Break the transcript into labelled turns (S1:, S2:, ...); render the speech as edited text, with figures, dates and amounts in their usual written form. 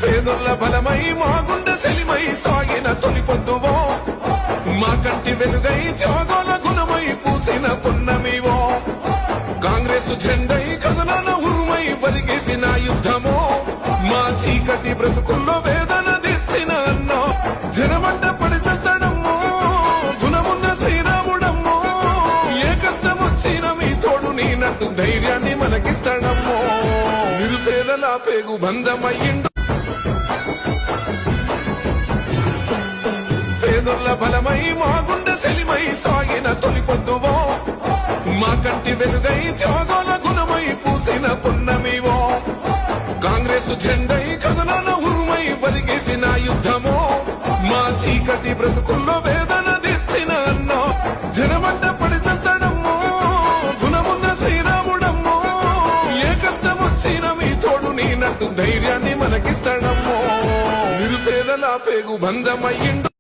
S1: పేదొల్ల బలమై మా గుండె సెలిమై సాగిన తొలి పొద్దువో, మా కంటి వెలుగై త్యాగాల గుణమై పూసిన పున్నమివో, కాంగ్రెస్ జెండై కథనాల ఉరుమై బలిగేసిన యుద్ధమో, మా చీకటి బ్రతుకుల్లో వేదన తెచ్చిన అన్నో, జనమంట పడి చేస్తాడమ్మో గుణమున్న శ్రీరాముడమ్మో, ఏ కష్టం వచ్చిన మీ తోడు నేనంటూ ధైర్యాన్ని మనకిస్తాడమ్మో, నిరుపేదల పేగు బంధమయ్యిండు, పేదొల్ల బలమై మా గుండె సెలిమై సాగిన తొలి పొద్దువో, మా కంటి వెలుగై త్యాగాల గుణమై పూసిన పున్నమివో, కాంగ్రెస్ జెండై కథనాల ఉరుమై బలిగేసిన యుద్ధమో, మా చీకటి బ్రతుకుల్లో వేదన తెచ్చిన అన్నో, జనమంట పడి చేస్తాడమ్మో గుణమున్న శ్రీరాముడమ్మో, ఏ కష్టం వచ్చిన మీ తోడు నేనంటూ ధైర్యాన్ని మనకిస్తాడమ్మో, నిరుపేదల పేగు బంధమయ్యిండు.